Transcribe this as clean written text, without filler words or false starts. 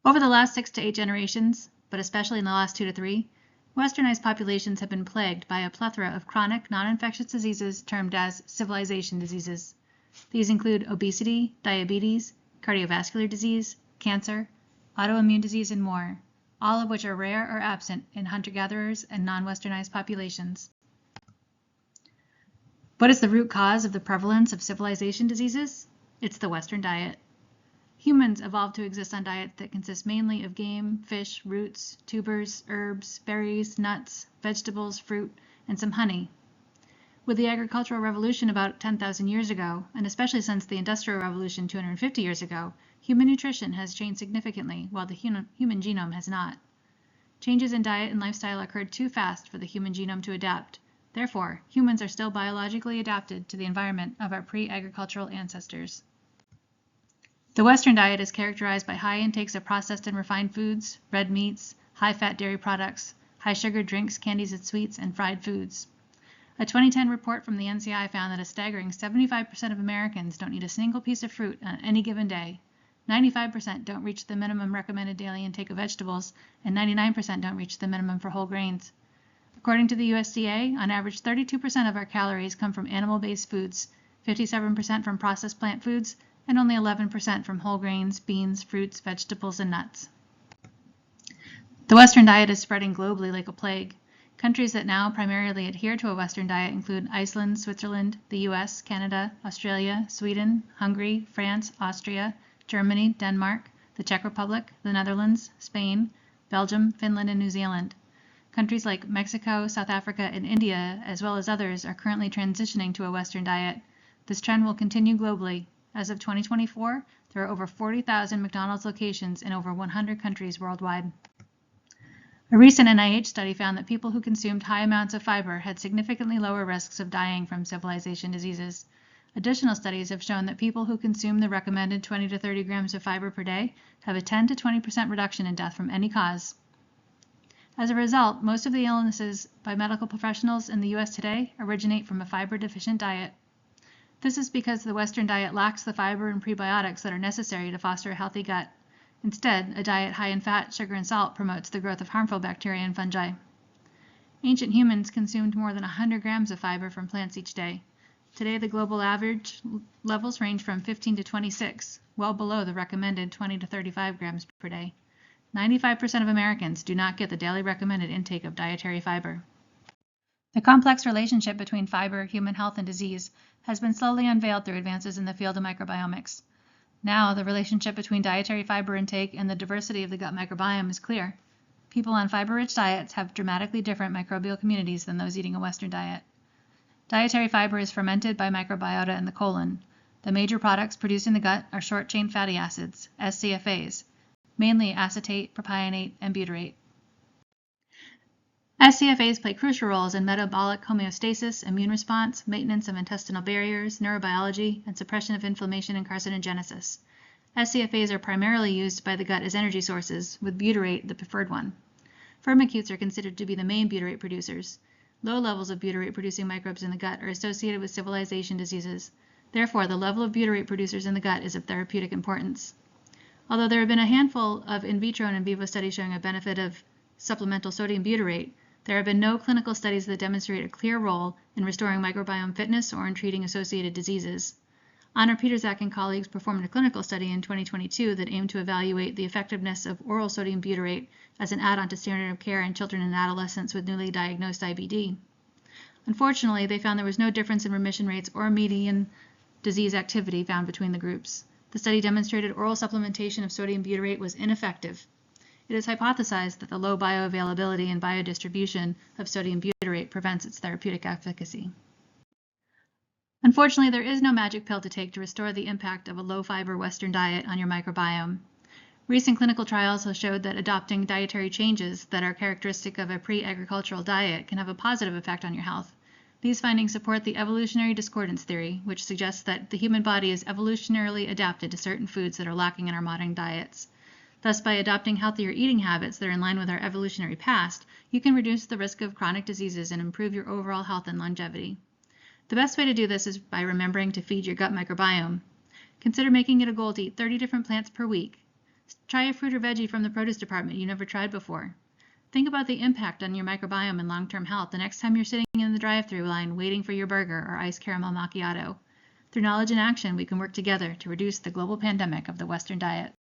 Over the last 6 to 8 generations, but especially in the last 2 to 3, Westernized populations have been plagued by a plethora of chronic, non-infectious diseases termed as civilization diseases. These include obesity, diabetes, cardiovascular disease, cancer, autoimmune disease, and more, all of which are rare or absent in hunter-gatherers and non-Westernized populations. What is the root cause of the prevalence of civilization diseases? It's the Western diet. Humans evolved to exist on diets that consist mainly of game, fish, roots, tubers, herbs, berries, nuts, vegetables, fruit, and some honey. With the agricultural revolution about 10,000 years ago, and especially since the Industrial Revolution 250 years ago, human nutrition has changed significantly while the human genome has not. Changes in diet and lifestyle occurred too fast for the human genome to adapt. Therefore, humans are still biologically adapted to the environment of our pre-agricultural ancestors. The Western diet is characterized by high intakes of processed and refined foods, red meats, high-fat dairy products, high-sugar drinks, candies and sweets, and fried foods. A 2010 report from the NCI found that a staggering 75% of Americans don't eat a single piece of fruit on any given day. 95% don't reach the minimum recommended daily intake of vegetables, and 99% don't reach the minimum for whole grains. According to the USDA, on average 32% of our calories come from animal-based foods, 57% from processed plant foods, and only 11% from whole grains, beans, fruits, vegetables, and nuts. The Western diet is spreading globally like a plague. Countries that now primarily adhere to a Western diet include Iceland, Switzerland, the US, Canada, Australia, Sweden, Hungary, France, Austria, Germany, Denmark, the Czech Republic, the Netherlands, Spain, Belgium, Finland, and New Zealand. Countries like Mexico, South Africa, and India, as well as others, are currently transitioning to a Western diet. This trend will continue globally. As of 2024, there are over 40,000 McDonald's locations in over 100 countries worldwide. A recent NIH study found that people who consumed high amounts of fiber had significantly lower risks of dying from civilization diseases. Additional studies have shown that people who consume the recommended 20 to 30 grams of fiber per day have a 10 to 20% reduction in death from any cause. As a result, most of the illnesses by medical professionals in the US today originate from a fiber-deficient diet. This is because the Western diet lacks the fiber and prebiotics that are necessary to foster a healthy gut. Instead, a diet high in fat, sugar, and salt promotes the growth of harmful bacteria and fungi. Ancient humans consumed more than 100 grams of fiber from plants each day. Today, the global average levels range from 15 to 26, well below the recommended 20 to 35 grams per day. 95% of Americans do not get the daily recommended intake of dietary fiber. The complex relationship between fiber, human health, and disease has been slowly unveiled through advances in the field of microbiomics. Now, the relationship between dietary fiber intake and the diversity of the gut microbiome is clear. People on fiber-rich diets have dramatically different microbial communities than those eating a Western diet. Dietary fiber is fermented by microbiota in the colon. The major products produced in the gut are short-chain fatty acids, SCFAs, mainly acetate, propionate, and butyrate. SCFAs play crucial roles in metabolic homeostasis, immune response, maintenance of intestinal barriers, neurobiology, and suppression of inflammation and carcinogenesis. SCFAs are primarily used by the gut as energy sources, with butyrate the preferred one. Firmicutes are considered to be the main butyrate producers. Low levels of butyrate-producing microbes in the gut are associated with civilization diseases. Therefore, the level of butyrate producers in the gut is of therapeutic importance. Although there have been a handful of in vitro and in vivo studies showing a benefit of supplemental sodium butyrate, there have been no clinical studies that demonstrate a clear role in restoring microbiome fitness or in treating associated diseases. Honor Peterzak and colleagues performed a clinical study in 2022 that aimed to evaluate the effectiveness of oral sodium butyrate as an add-on to standard of care in children and adolescents with newly diagnosed IBD. Unfortunately, they found there was no difference in remission rates or median disease activity found between the groups. The study demonstrated oral supplementation of sodium butyrate was ineffective. It is hypothesized that the low bioavailability and biodistribution of sodium butyrate prevents its therapeutic efficacy. Unfortunately, there is no magic pill to take to restore the impact of a low-fiber Western diet on your microbiome. Recent clinical trials have showed that adopting dietary changes that are characteristic of a pre-agricultural diet can have a positive effect on your health. These findings support the evolutionary discordance theory, which suggests that the human body is evolutionarily adapted to certain foods that are lacking in our modern diets. Thus, by adopting healthier eating habits that are in line with our evolutionary past, you can reduce the risk of chronic diseases and improve your overall health and longevity. The best way to do this is by remembering to feed your gut microbiome. Consider making it a goal to eat 30 different plants per week. Try a fruit or veggie from the produce department you never tried before. Think about the impact on your microbiome and long-term health the next time you're sitting in the drive-thru line waiting for your burger or iced caramel macchiato. Through knowledge and action, we can work together to reduce the global pandemic of the Western diet.